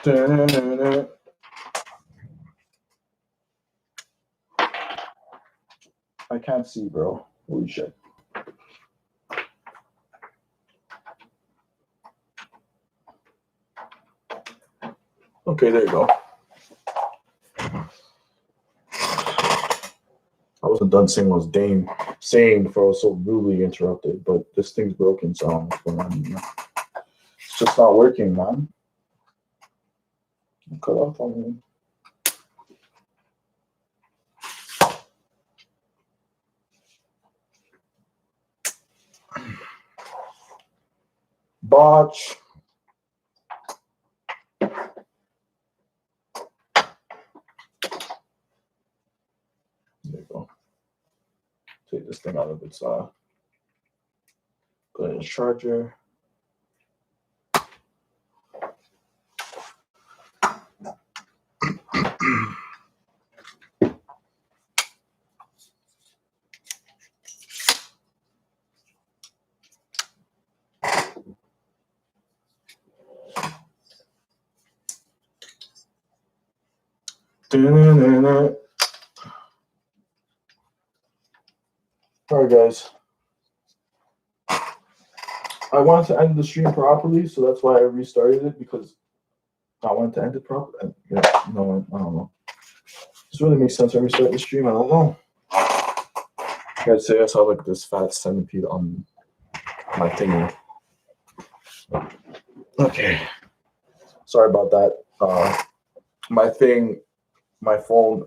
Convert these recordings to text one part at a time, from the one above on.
I can't see, bro. Holy shit. Okay, there you go. I wasn't done saying what I was saying before I was so rudely interrupted, but this thing's broken, so I don't know what's going on. It's just not working, man. Cut off on me. Botch. There you go. Take this thing out of its put it in its charger. All right, guys. I wanted to end the stream properly, so that's why I restarted it, because I wanted to end it properly. I don't know. Does it really make sense to restart the stream? I don't know. Guys, say I saw like this fat centipede on my thingy. Okay. Sorry about that. My phone.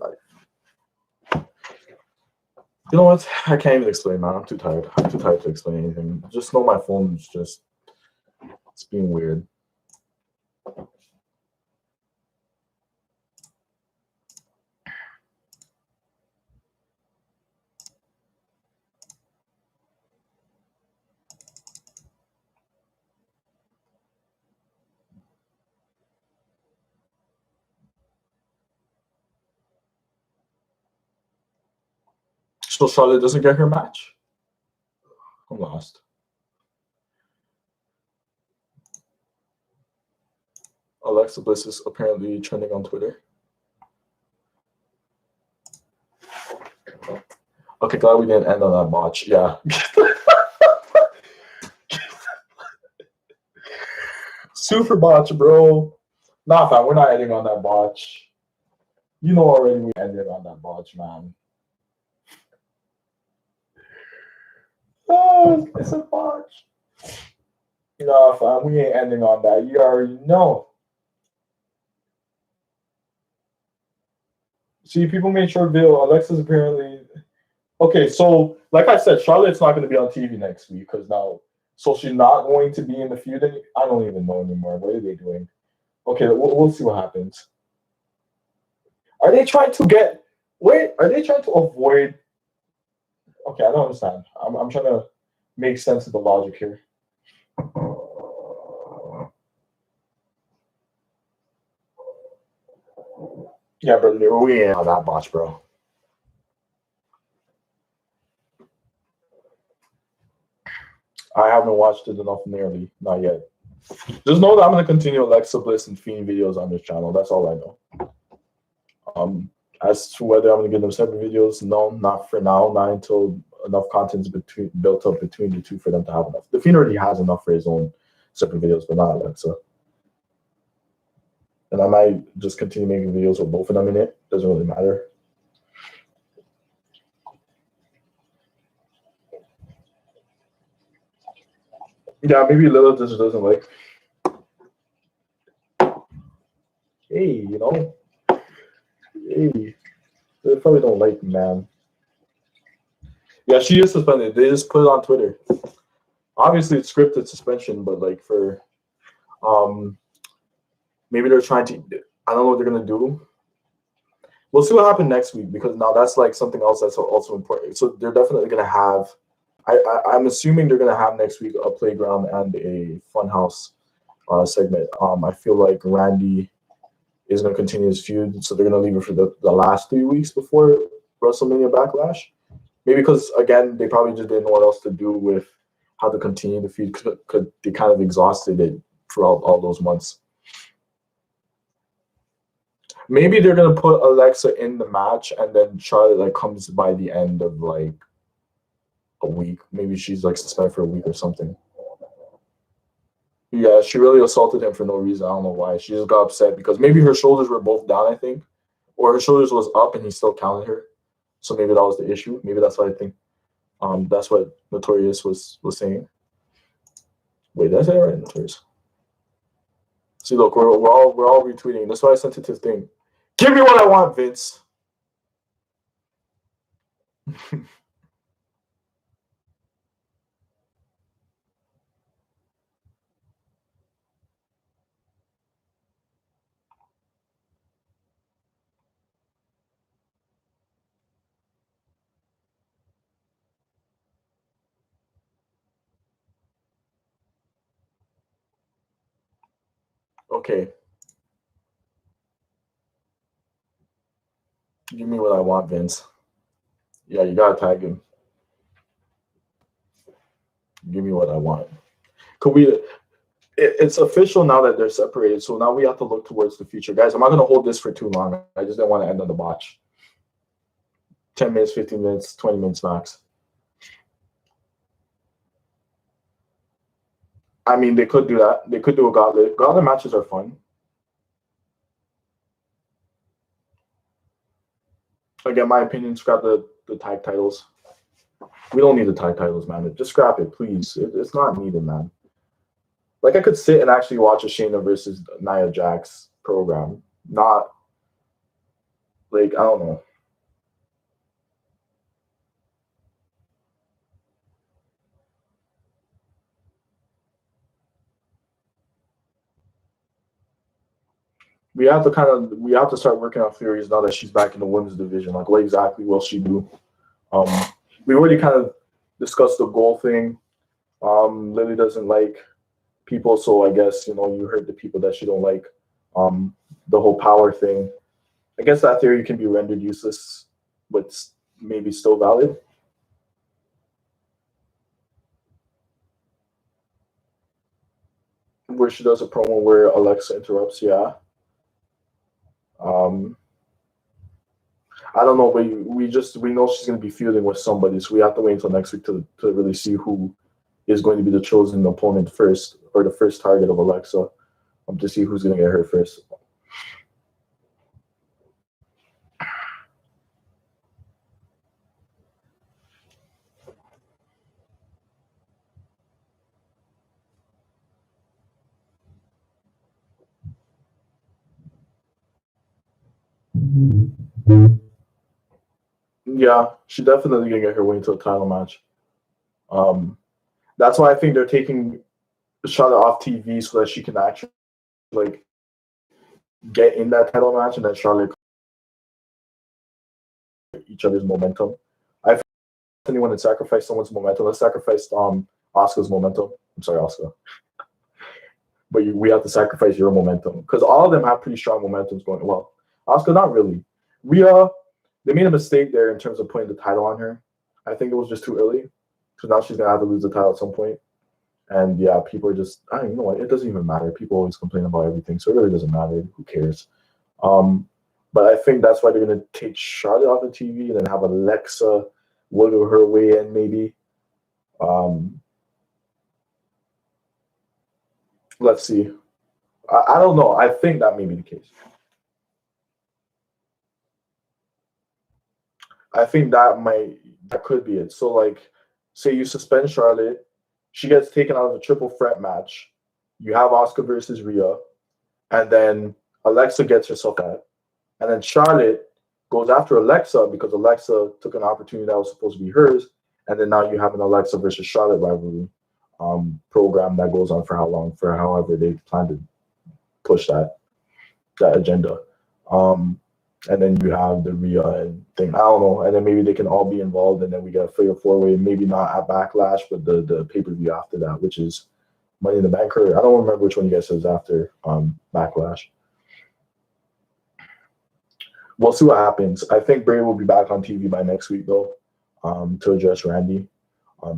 You know what? I can't even explain, man. I'm too tired. I'm too tired to explain anything. Just know my phone's just, it's being weird. So Charlotte doesn't get her match? I'm lost. Alexa Bliss is apparently trending on Twitter. Okay, glad we didn't end on that botch. Yeah. Super botch, bro. Nah, fam, we're not ending on that botch. You know already we ended on that botch, man. Oh, it's a botch. Nah, fam, we ain't ending on that. You already know. See, people made short video. Alexa's apparently... Okay, so, like I said, Charlotte's not going to be on TV next week, because now... So she's not going to be in the feud. I don't even know anymore. What are they doing? Okay, we'll see what happens. Are they trying to get... Wait, are they trying to avoid... Okay, I don't understand. I'm trying to make sense of the logic here. Yeah, bro, we ain't on that botch, bro. I haven't watched it enough nearly. Not yet. Just know that I'm going to continue Alexa Bliss and Fiend videos on this channel. That's all I know. As to whether I'm going to give them separate videos, no, not for now. Not until enough content's built up between the two for them to have enough. The Fiend already has enough for his own separate videos, but not Alexa. And I might just continue making videos with both of them in it. Doesn't really matter. Yeah, maybe Lilith just doesn't like. Hey, you know. Hey, they probably don't like me, man. Yeah, she is suspended. They just put it on Twitter. Obviously, it's scripted suspension, but like for, maybe they're trying to. I don't know what they're gonna do. We'll see what happens next week, because now that's like something else that's also important. So they're definitely gonna have. I'm assuming they're gonna have next week a playground and a funhouse segment. I feel like Randy is gonna continue his feud, so they're gonna leave it for the last 3 weeks before WrestleMania Backlash. Maybe because again they probably just didn't know what else to do with how to continue the feud, because they kind of exhausted it throughout all those months. Maybe they're gonna put Alexa in the match, and then Charlotte like comes by the end of like a week. Maybe she's like suspended for a week or something. Yeah, she really assaulted him for no reason. I don't know why. She just got upset because maybe her shoulders were both down, I think, or her shoulders was up and he still counted her. So maybe that was the issue. Maybe that's what I think. That's what Notorious was saying. Wait, did I say it right? Notorious. See, look, we're all retweeting. That's why I sent it to the thing. Give me what I want, Vince. Okay. Give me what I want, Vince. Yeah, you gotta tag him. Give me what I want. Could we? It's official now that they're separated. So now we have to look towards the future, guys. I'm not gonna hold this for too long. I just didn't want to end on the botch. 10 minutes, 15 minutes, 20 minutes max. I mean, they could do that. They could do a gauntlet. Gauntlet matches are fun. Again, my opinion, scrap the tag titles. We don't need the tag titles, man. Just scrap it, please. It's not needed, man. Like I could sit and actually watch a Shayna versus Nia Jax program. Not like I don't know. We have to start working on theories now that she's back in the women's division. Like what exactly will she do? Um, we already kind of discussed the goal thing. Lily doesn't like people, so I guess you heard the people that she don't like. The whole power thing. I guess that theory can be rendered useless, but maybe still valid. Where she does a promo where Alexa interrupts, yeah. Um, I don't know, but we know she's going to be feuding with somebody, so we have to wait until next week to really see who is going to be the chosen opponent first, or the first target of Alexa, to see who's going to get her first. Yeah, she definitely gonna get her way into a title match. Um, that's why I think they're taking Charlotte off TV so that she can actually like get in that title match, and then Charlotte each other's momentum. I think anyone that sacrificed someone's momentum, let's sacrifice Oscar's momentum. I'm sorry, Oscar, but we have to sacrifice your momentum because all of them have pretty strong momentums going. Well, Oscar, not really. Rhea, they made a mistake there in terms of putting the title on her. I think it was just too early. So now she's gonna have to lose the title at some point. And yeah, people are just I don't know what it doesn't even matter. People always complain about everything, so it really doesn't matter. Who cares? Um, but I think that's why they're gonna take Charlotte off the TV and then have Alexa wiggle her way in maybe. Um, let's see. I don't know. I think that may be the case. I think that could be it. So like, say you suspend Charlotte, she gets taken out of a triple threat match. You have Oscar versus Rhea, and then Alexa gets herself that, and then Charlotte goes after Alexa because Alexa took an opportunity that was supposed to be hers, and then now you have an Alexa versus Charlotte rivalry program that goes on for how long? For however they plan to push that agenda. Um, and then you have the Rhea and thing. I don't know. And then maybe they can all be involved, and then we get a fatal four way. Maybe not at Backlash, but the pay per view after that, which is Money in the Bank. Or I don't remember which one you guys says after Backlash. We'll see what happens. I think Bray will be back on TV by next week though, to address Randy,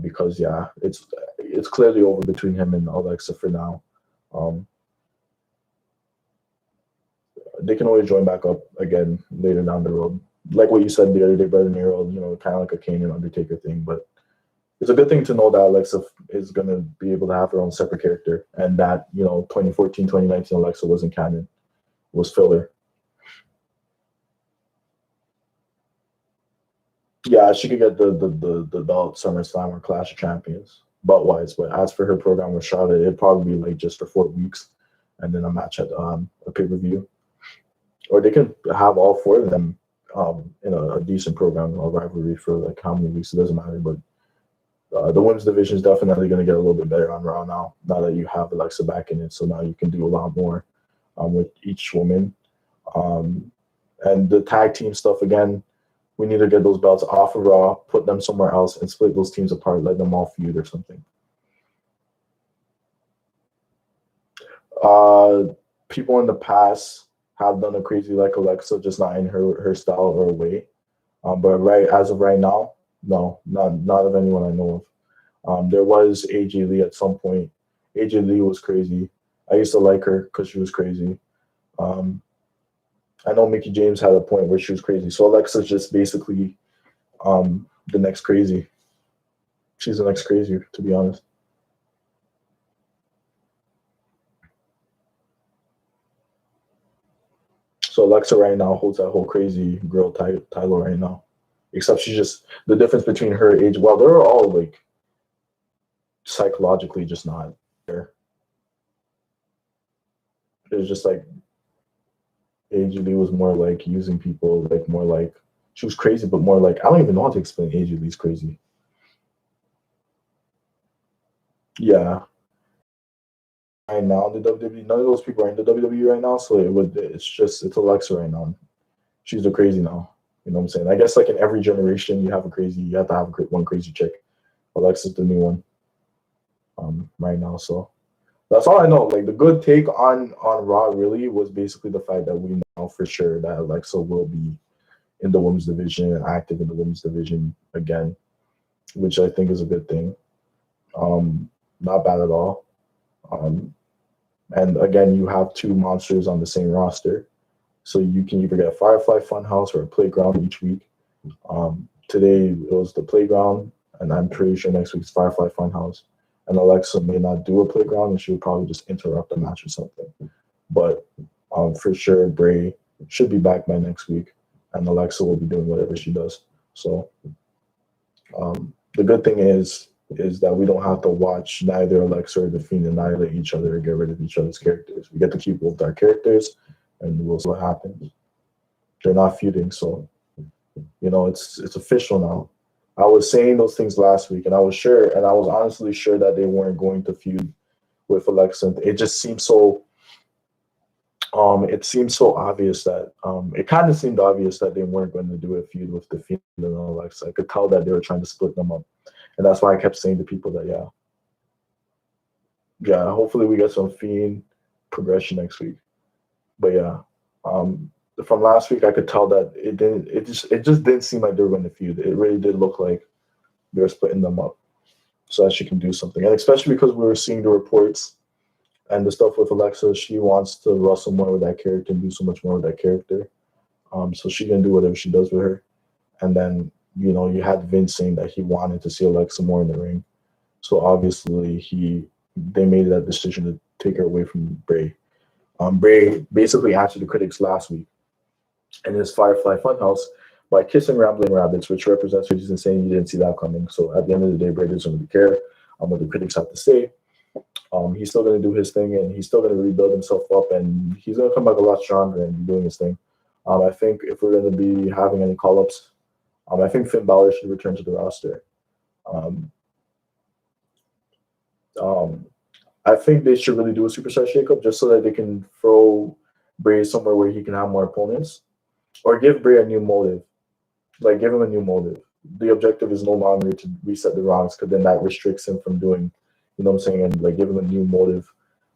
because yeah, it's clearly over between him and Alexa for now. Um, they can always join back up again later down the road. Like what you said the other day, Brother Nero, kind of like a Kane and Undertaker thing. But it's a good thing to know that Alexa is going to be able to have her own separate character, and that 2014, 2019 Alexa wasn't canon, was filler. Yeah, she could get the belt SummerSlam or Clash of Champions belt wise, but as for her program with Charlotte, it'd probably be like just for 4 weeks, and then a match at a pay per view, or they could have all four of them in a decent program, a rivalry for like how many weeks, it doesn't matter. But the women's division is definitely going to get a little bit better on Raw now that you have Alexa back in it. So now you can do a lot more with each woman. And the tag team stuff, again, we need to get those belts off of Raw, put them somewhere else, and split those teams apart, let them all feud or something. People in the past have done a crazy like Alexa, just not in her style or way. But as of right now, no, not of anyone I know of. There was AJ Lee at some point. AJ Lee was crazy. I used to like her because she was crazy. I know Mickie James had a point where she was crazy. So Alexa's just basically the next crazy. She's the next crazy, to be honest. So Alexa right now holds that whole crazy girl title right now. Except she's just, the difference between her age, well, they're all like psychologically just not there. It's just like AJ Lee was more like using people, like more like she was crazy, but more like, I don't even know how to explain AJ Lee's crazy. Yeah. Right now, the WWE, none of those people are in the WWE right now, so it's Alexa right now. She's the crazy now. You know what I'm saying? I guess like in every generation, you have to have one crazy chick. Alexa's the new one right now. So that's all I know. Like the good take on Raw really was basically the fact that we know for sure that Alexa will be in the women's division and active in the women's division again, which I think is a good thing. Not bad at all. And again, you have two monsters on the same roster. So you can either get a Firefly Funhouse or a Playground each week. Today it was the Playground, and I'm pretty sure next week's Firefly Funhouse. And Alexa may not do a Playground, and she would probably just interrupt the match or something. But for sure, Bray should be back by next week, and Alexa will be doing whatever she does. So the good thing is that we don't have to watch neither Alexa or The Fiend annihilate each other or get rid of each other's characters. We get to keep both our characters, and we'll see what happens. They're not feuding, so it's official now. I was saying those things last week, and I was honestly sure that they weren't going to feud with Alexa. It just seemed so. It seemed so obvious that it kind of seemed obvious that they weren't going to do a feud with The Fiend and Alexa. I could tell that they were trying to split them up, and that's why I kept saying to people that hopefully we get some Fiend progression next week. But yeah, from last week I could tell that it just didn't seem like they were going to feud. It really did look like they were splitting them up so that she can do something, and especially because we were seeing the reports and the stuff with Alexa, she wants to wrestle more with that character and do so much more with that character. So she can do whatever she does with her. And then, you had Vince saying that he wanted to see Alexa more in the ring. So obviously they made that decision to take her away from Bray. Bray basically answered the critics last week in his Firefly Funhouse by kissing Rambling Rabbits, which represents what he's saying he didn't see that coming. So at the end of the day, Bray doesn't really care what the critics have to say. He's still going to do his thing, and he's still going to rebuild himself up, and he's going to come back a lot stronger and be doing his thing. I think if we're going to be having any call-ups, I think Finn Balor should return to the roster. I think they should really do a superstar shakeup just so that they can throw Bray somewhere where he can have more opponents, or give Bray a new motive. Like, give him a new motive. The objective is no longer to reset the wrongs, because then that restricts him from doing, you know what I'm saying, and like give him a new motive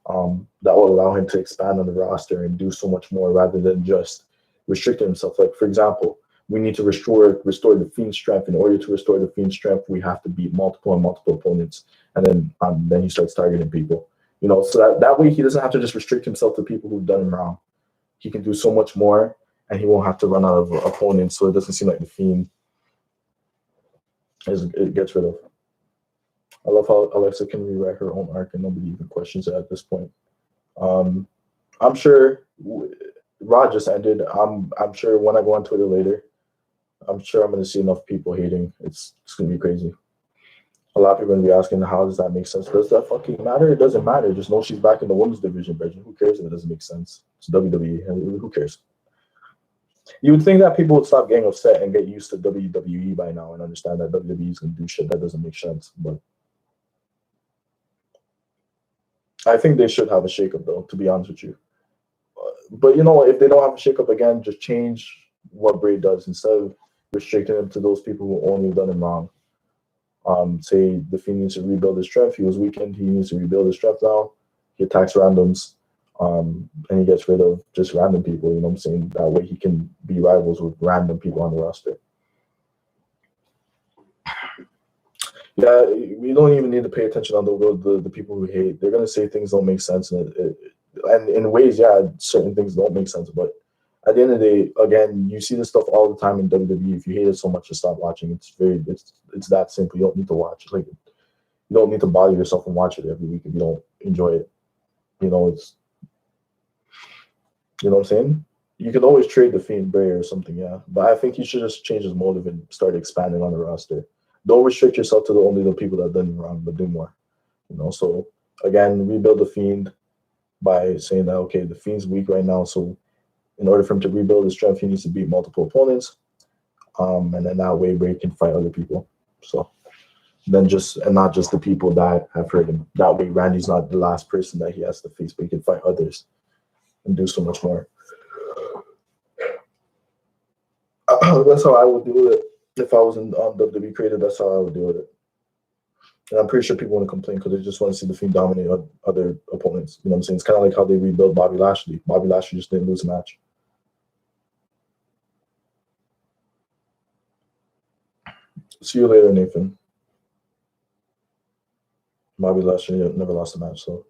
that will allow him to expand on the roster and do so much more rather than just restricting himself. Like, for example, we need to restore the Fiend's strength. In order to restore the Fiend's strength, we have to beat multiple opponents, and then he starts targeting people. So that way he doesn't have to just restrict himself to people who've done him wrong. he can do so much more, and he won't have to run out of opponents. So it doesn't seem like the Fiend it gets rid of. I love how Alexa can rewrite her own arc and nobody even questions it at this point. Um, I'm sure Raw just ended. I'm sure when I go on Twitter later, I'm sure I'm going to see enough people hating. It's going to be crazy. A lot of people are going to be asking, how does that make sense? Does that fucking matter? It doesn't matter. Just know she's back in the women's division, Bridget. Who cares if it doesn't make sense? It's WWE. Who cares? You would think that people would stop getting upset and get used to WWE by now and understand that WWE is going to do shit that doesn't make sense. But I think they should have a shakeup, though, to be honest with you. But you know, if they don't have a shakeup again, just change what Bray does instead of restricting him to those people who only done him wrong. Say the Fiend needs to rebuild his strength. He was weakened. He needs to rebuild his strength now. He attacks randoms, and he gets rid of just random people. You know what I'm saying? That way he can be rivals with random people on the roster. Yeah, we don't even need to pay attention on the people who hate. They're gonna say things don't make sense, and in ways, yeah, certain things don't make sense. But at the end of the day, again, you see this stuff all the time in WWE. If you hate it so much, just stop watching. It's that simple. You don't need to watch. Like, you don't need to bother yourself and watch it every week if you don't enjoy it. You know, you know what I'm saying? You can always trade the Fiend Bray or something, yeah. But I think you should just change his motive and start expanding on the roster. Don't restrict yourself to only the people that have done you wrong, but do more. You know, so again, rebuild the Fiend by saying that, okay, the Fiend's weak right now, so in order for him to rebuild his strength, he needs to beat multiple opponents. And then that way Bray can fight other people. So then not just the people that have hurt him. That way Randy's not the last person that he has to face, but he can fight others and do so much more. That's how I would do it. If I was in WWE creative, that's how I would do it. And I'm pretty sure people want to complain because they just want to see the Fiend dominate other opponents. You know what I'm saying? It's kind of like how they rebuilt Bobby Lashley. Bobby Lashley just didn't lose a match. See you later, Nathan. Bobby Lashley never lost a match, so.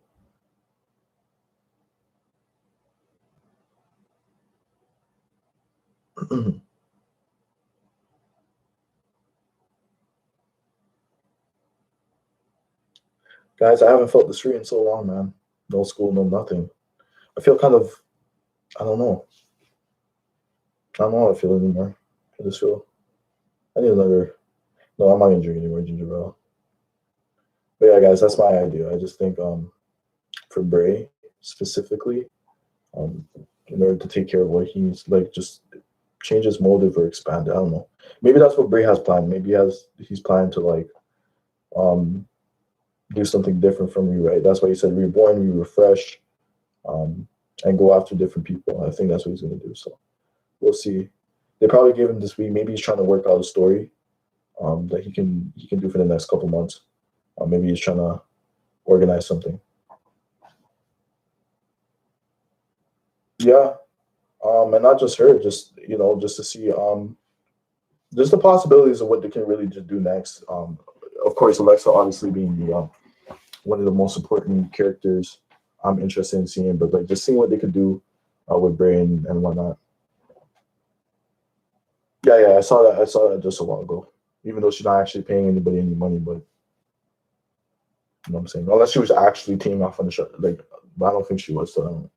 Guys, I haven't felt the street in so long, man. No school, no nothing. I feel kind of, I don't know. I don't know how I feel anymore. I just feel, I need another, no, I'm not going to drink anymore, ginger ale. But yeah, guys, that's my idea. I just think for Bray specifically, in order to take care of what he needs, like just change his motive or expand it. I don't know. Maybe that's what Bray has planned. Maybe he's planning to like do something different from Rewrite. That's why he said reborn, refresh, and go after different people. I think that's what he's going to do. So we'll see. They probably gave him this week. Maybe he's trying to work out a story that he can do for the next couple months. Maybe he's trying to organize something. Yeah, and not just her, just just to see just the possibilities of what they can really just do next. Of course, Alexa obviously being the one of the most important characters I'm interested in seeing, but like just seeing what they could do with Bray and whatnot. Yeah, I saw that just a while ago. Even though she's not actually paying anybody any money, but you know what I'm saying? Unless she was actually teaming off on the show, like, but I don't think she was. So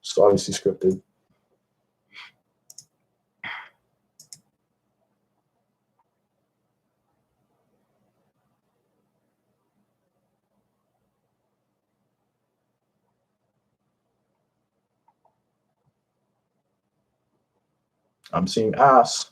it's obviously scripted. I'm seeing ass.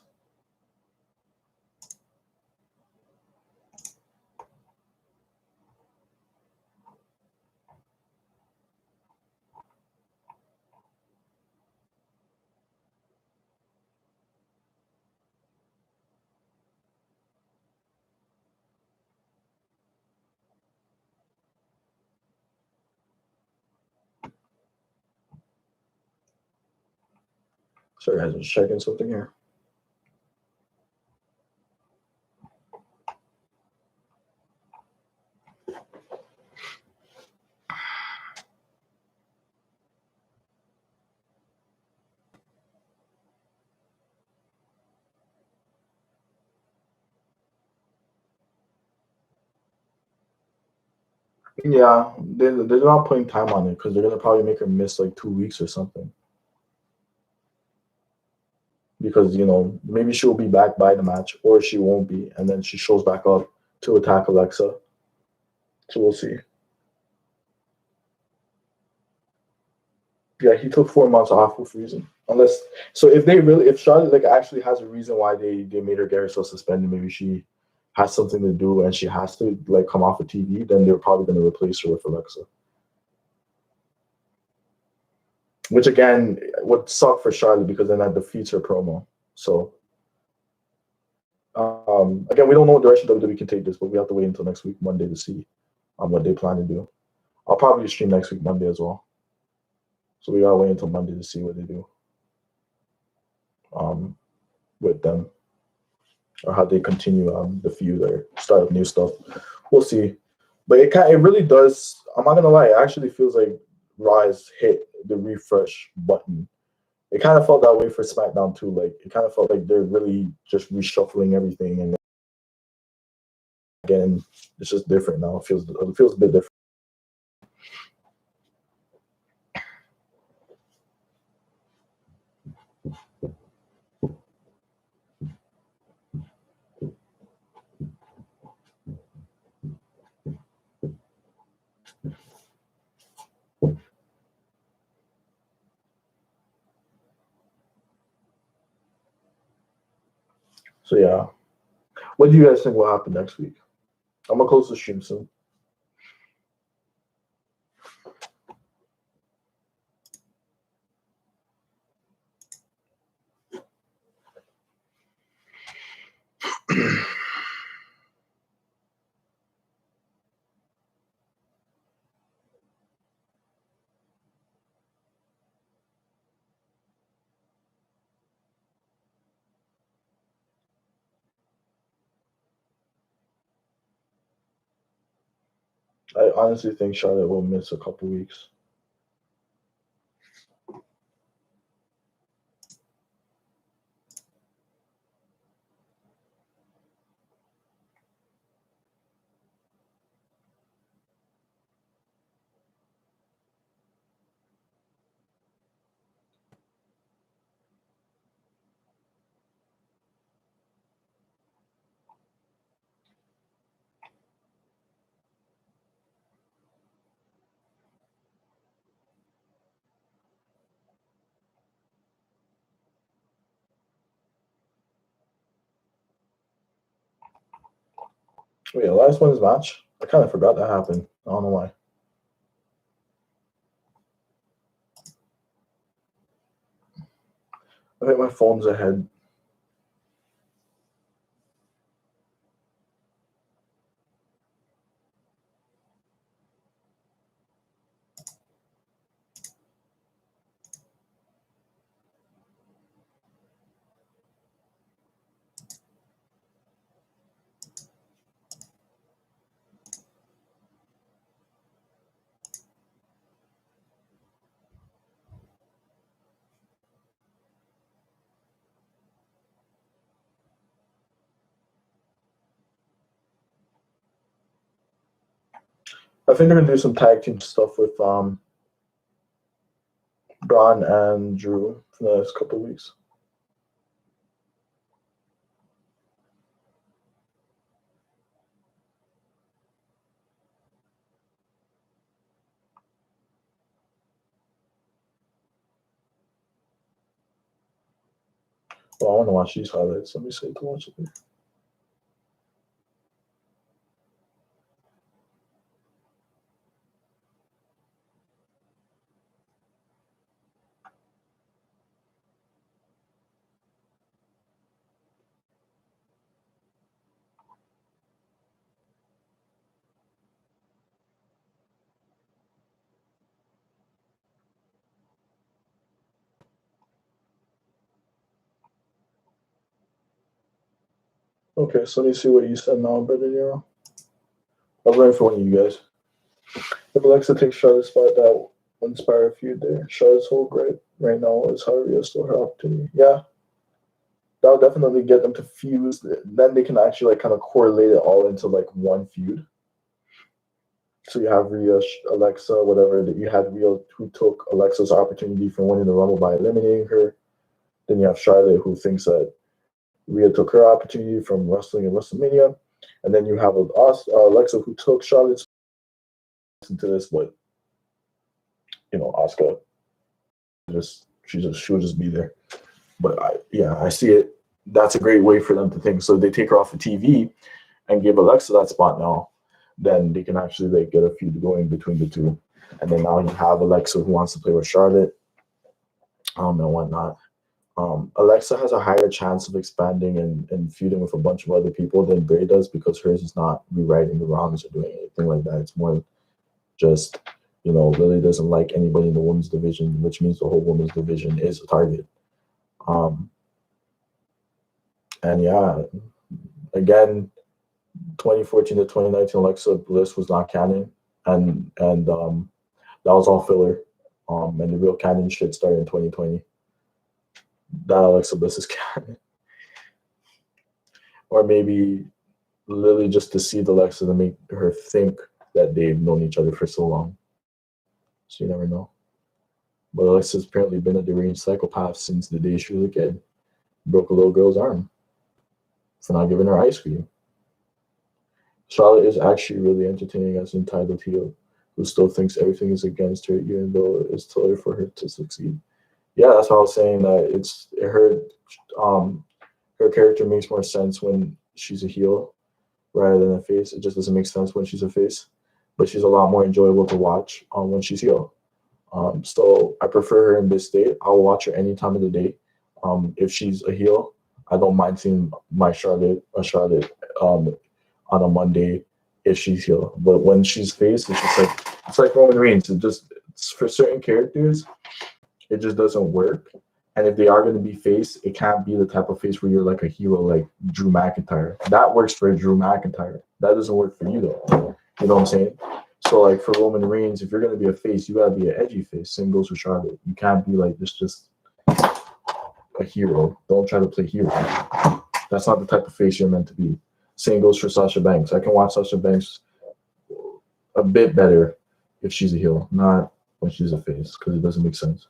Sorry, guys, I'm just checking something here. Yeah, they're not putting time on it because they're gonna probably make her miss like 2 weeks or something. Because maybe she'll be back by the match or she won't be, and then she shows back up to attack Alexa. So we'll see. Yeah, he took 4 months off with reason. Unless so, if Charlotte like actually has a reason why they made her get herself suspended, maybe she has something to do and she has to like come off of TV, then they're probably going to replace her with Alexa. Which again would suck for Charlotte because then that defeats her promo. So again, we don't know what direction WWE can take this, but we have to wait until next week Monday to see what they plan to do. I'll probably stream next week Monday as well. So we gotta wait until Monday to see what they do with them or how they continue the feud or start up new stuff. We'll see. But it really does. I'm not gonna lie. It actually feels like Raw has hit the refresh button. It kind of felt that way for SmackDown too. Like it kind of felt like they're really just reshuffling everything, and again, it's just different now. It feels a bit different. So yeah, what do you guys think will happen next week? I'm gonna close the stream soon. I honestly think Charlotte will miss a couple weeks. Wait, last one's match? I kind of forgot that happened. I don't know why. I think my phone's ahead. I think they're gonna do some tag team stuff with Braun and Drew for the next couple of weeks. Well, I want to watch these highlights. Let me see to watch it. Okay, so let me see what you said now, Brother Nero. I'm waiting for one of you guys. If Alexa takes Charlotte's spot, that will inspire a feud there. Charlotte's whole gripe right now is how Rhea stole her opportunity. Yeah, that'll definitely get them to fuse. Then they can actually like kind of correlate it all into like one feud. So you have Rhea, Alexa, whatever. That you had Rhea who took Alexa's opportunity from winning the Rumble by eliminating her. Then you have Charlotte who thinks that Rhea took her opportunity from wrestling in WrestleMania. And then you have Alexa who took Charlotte's into this, but Asuka just she would just be there. But I see it. That's a great way for them to think. So they take her off the TV and give Alexa that spot now. Then they can actually get a feud going between the two. And then now you have Alexa who wants to play with Charlotte, and whatnot. Alexa has a higher chance of expanding and feuding with a bunch of other people than Bray does because hers is not rewriting the wrongs or doing anything like that. It's more just, Lily doesn't like anybody in the women's division, which means the whole women's division is a target. And yeah, again, 2014 to 2019 Alexa Bliss was not canon, and that was all filler. And the real canon shit started in 2020. That Alexa Bliss is canon. Or maybe Lily just deceived Alexa to make her think that they've known each other for so long. So you never know. But Alexa's apparently been a deranged psychopath since the day she was a kid. Broke a little girl's arm for not giving her ice cream. Charlotte is actually really entertaining as an entitled heel who still thinks everything is against her, even though it's totally for her to succeed. Yeah, that's why I was saying that her character makes more sense when she's a heel rather than a face. It just doesn't make sense when she's a face, but she's a lot more enjoyable to watch when she's heel. So I prefer her in this state. I'll watch her any time of the day. If she's a heel, I don't mind seeing my Charlotte on a Monday if she's heel. But when she's face, it's like Roman Reigns. For certain characters, it just doesn't work. And if they are going to be face, it can't be the type of face where you're like a hero like Drew McIntyre. That works for Drew McIntyre. That doesn't work for you though. You know what I'm saying? So like for Roman Reigns, if you're going to be a face, you got to be an edgy face. Same goes for Charlotte. You can't be like just a hero. Don't try to play hero. That's not the type of face you're meant to be. Same goes for Sasha Banks. I can watch Sasha Banks a bit better if she's a heel, not when she's a face, because it doesn't make sense.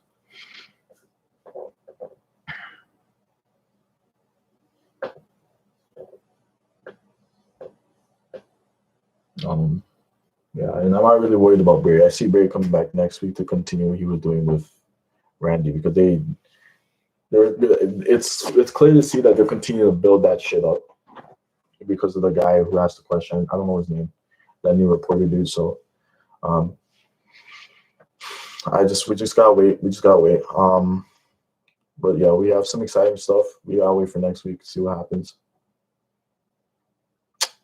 Yeah, and I'm not really worried about Bray. I see Bray coming back next week to continue what he was doing with Randy because it's clear to see that they're continuing to build that shit up because of the guy who asked the question. I don't know his name, that new reporter dude. So, we just gotta wait. But yeah, we have some exciting stuff. We gotta wait for next week to see what happens.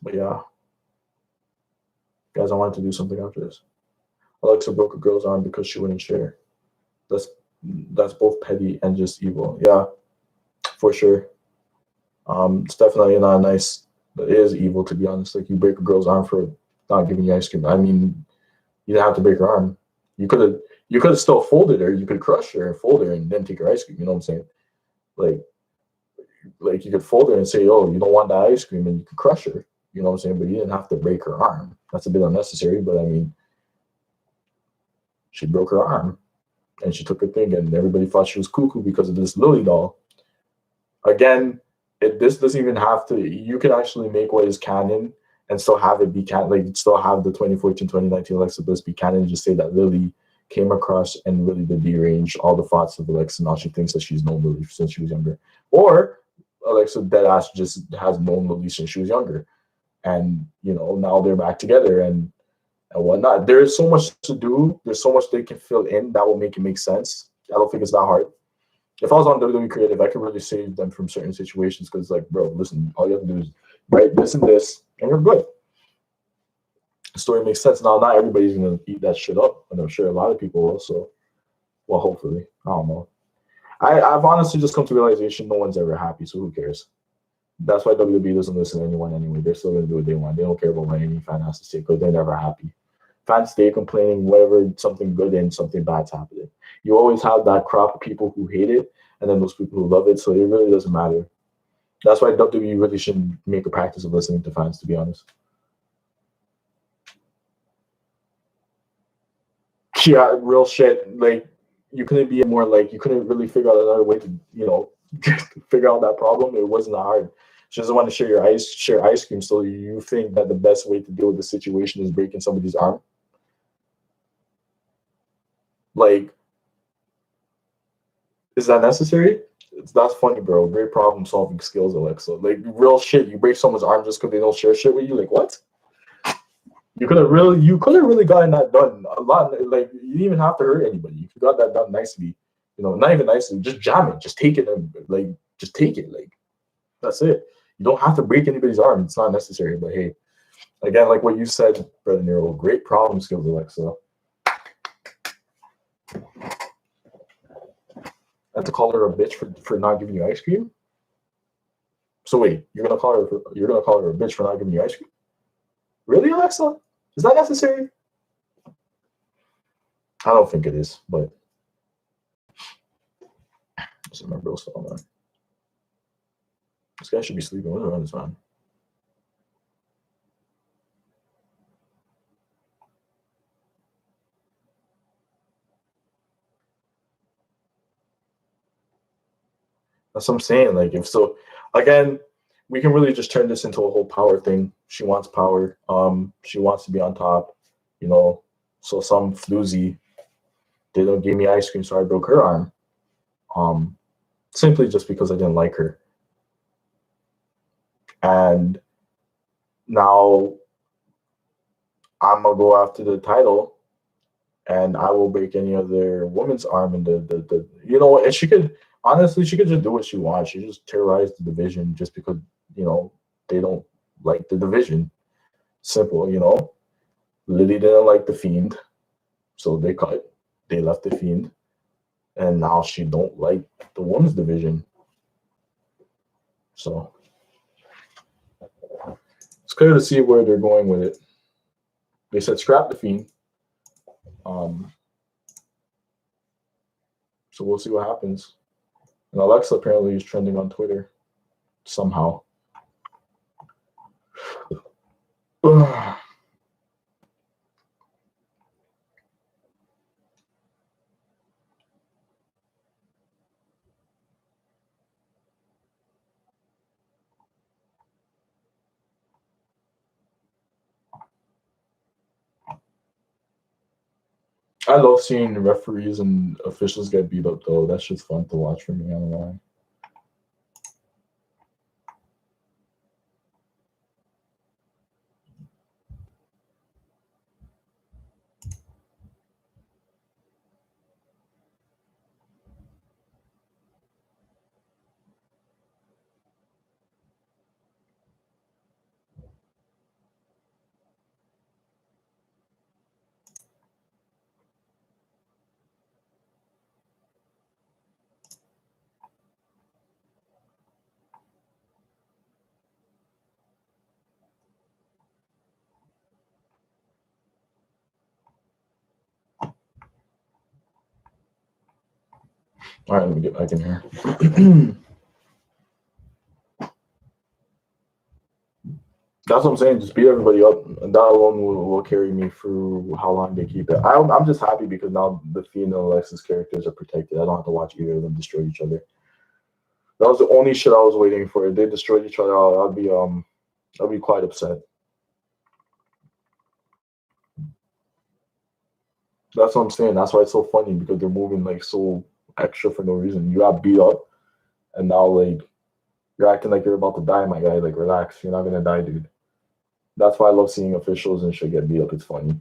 But yeah. Guys, I wanted to do something after this. Alexa broke a girl's arm because she wouldn't share. That's both petty and just evil. Yeah, for sure. It's definitely not nice. But it is evil, to be honest. Like, you break a girl's arm for not giving you ice cream. I mean, you didn't have to break her arm. You could have still folded her. You could crush her and fold her and then take her ice cream. You know what I'm saying? Like you could fold her and say, "Oh, you don't want that ice cream," and you could crush her. You know what I'm saying? But you didn't have to break her arm. That's a bit unnecessary, but I mean, she broke her arm and she took her thing, and everybody thought she was cuckoo because of this Lily doll. Again, this doesn't even have to. You can actually make what is canon and still have it be canon. Like, still have the 2014-2019 Alexa Bliss be canon and just say that Lily came across and really did derange all the thoughts of Alexa. Now she thinks that she's known Lily since she was younger. Or Alexa deadass just has known Lily since she was younger. And, now they're back together and whatnot. There is so much to do. There's so much they can fill in that will make it make sense. I don't think it's that hard. If I was on WWE Creative, I could really save them from certain situations because, like, bro, listen, all you have to do is write this and this, and you're good. The story makes sense. Now, not everybody's going to eat that shit up, and I'm sure a lot of people will. So, well, hopefully. I don't know. I've honestly just come to realization no one's ever happy, so who cares? That's why WWE doesn't listen to anyone anyway. They're still going to do what they want. They don't care about what any fan has to say because they're never happy. Fans stay complaining whenever something good and something bad's happening. You always have that crop of people who hate it and then those people who love it, so it really doesn't matter. That's why WWE really shouldn't make a practice of listening to fans, to be honest. Yeah, real shit. Like you couldn't be more like you couldn't really figure out another way to figure out that problem. It wasn't hard. She doesn't want to share ice cream. So you think that the best way to deal with the situation is breaking somebody's arm? Like, is that necessary? That's funny, bro. Great problem solving skills, Alexa. Like real shit. You break someone's arm just because they don't share shit with you. Like what? You could have really gotten that done a lot. Like you didn't even have to hurt anybody. You got that done nicely. Not even nicely. Just jam it. Just take it and like just take it. Like that's it. You don't have to break anybody's arm. It's not necessary. But hey, again, like what you said, Brother Nero, great problem skills, Alexa. I have to call her a bitch for not giving you ice cream. So wait, you're gonna call her a bitch for not giving you ice cream? Really, Alexa? Is that necessary? I don't think it is, but just my bro's phone, man. This guy should be sleeping. What's around this man? That's what I'm saying. Like, if so, again, we can really just turn this into a whole power thing. She wants power. She wants to be on top. You know, so some floozy didn't give me ice cream, so I broke her arm. Um, Simply just because I didn't like her. And now I'm gonna go after the title, and I will break any other woman's arm. And and she could honestly, she could just do what she wants. She just terrorize the division just because you know they don't like the division. Simple. Lily didn't like the Fiend, so they cut. They left the Fiend, and now she don't like the women's division. So it's clear to see where they're going with it. They said scrap the Fiend. Um, so we'll see what happens. And Alexa apparently is trending on Twitter somehow. I love seeing referees and officials get beat up though. That's just fun to watch for me. I don't know. All right, let me get back in here. That's what I'm saying. Just beat everybody up, and that alone will carry me through how long they keep it. I'm just happy because now the Fiend and Alexis characters are protected. I don't have to watch either of them destroy each other. That was the only shit I was waiting for. If they destroyed each other, I'd be quite upset. That's what I'm saying. That's why it's so funny because they're moving like so extra for no reason. You got beat up, and now like you're acting like you're about to die, my guy. Like relax, you're not gonna die, dude. That's why I love seeing officials and shit get beat up. It's funny.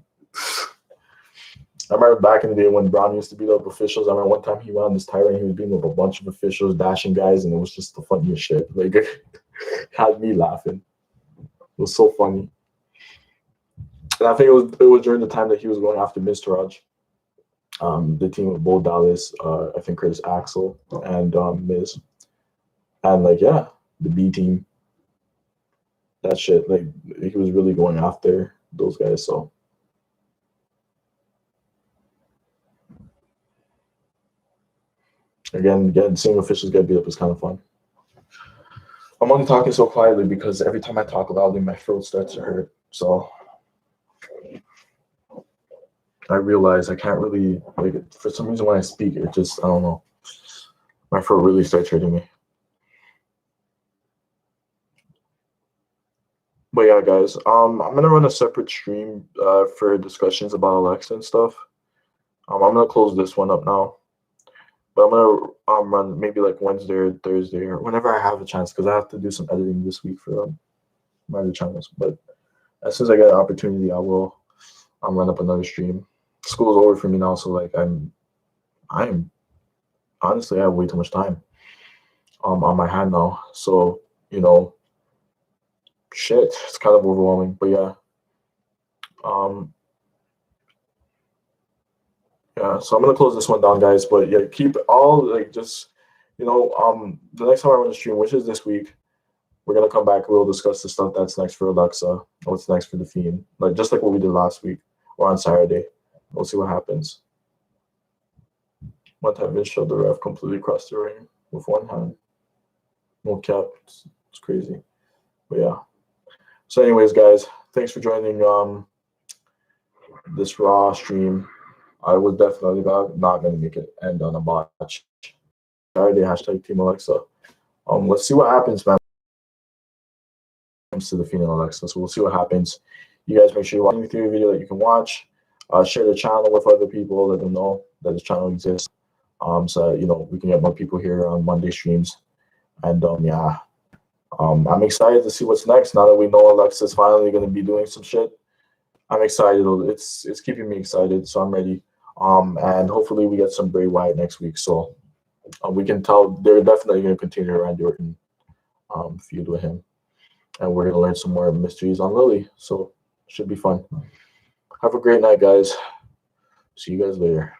I remember back in the day when Brown used to beat up officials. I remember one time he went on this tirade. He was beating up a bunch of officials, dashing guys, and it was just the funniest shit. Like it had me laughing. It was so funny. And I think it was during the time that he was going after Mr. Raj. The team of Bo Dallas, I think Curtis Axel and Miz. And like yeah, the B team. That shit, like he was really going after those guys. So again, seeing officials get beat up is kind of fun. I'm only talking so quietly because every time I talk loudly, my throat starts to hurt. So I realize I can't really, like, for some reason when I speak, it just, I don't know, my throat really starts hurting me. But yeah, guys, I'm gonna run a separate stream for discussions about Alexa and stuff. I'm gonna close this one up now, but I'm gonna run maybe like Wednesday or Thursday or whenever I have a chance because I have to do some editing this week for my other channels. But as soon as I get an opportunity, I will run up another stream. School's over for me now, so like I'm honestly I have way too much time on my hand now. So shit, it's kind of overwhelming. But yeah, um, yeah. So I'm gonna close this one down, guys. But yeah, keep all like just the next time I run a stream, which is this week, we're gonna come back. We'll discuss the stuff that's next for Alexa, what's next for the Fiend, like just like what we did last week or on Saturday. We'll see what happens. One time Vince showed the ref completely across the ring with one hand. No cap. It's crazy. But yeah. So anyways, guys, thanks for joining this Raw stream. I was definitely not going to make it end on a botch. Saturday, hashtag Team Alexa. Let's see what happens, man. Comes to the Fiend and Alexa. So we'll see what happens. You guys make sure you watch any theory video that you can watch. Share the channel with other people. Let them know that this channel exists. So we can get more people here on Monday streams. And yeah. I'm excited to see what's next. Now that we know Alexa's finally going to be doing some shit, I'm excited. It's keeping me excited, so I'm ready. And hopefully we get some Bray Wyatt next week, so we can tell they're definitely going to continue Randy Orton feud with him, and we're going to learn some more mysteries on Lily. So should be fun. Have a great night, guys. See you guys later.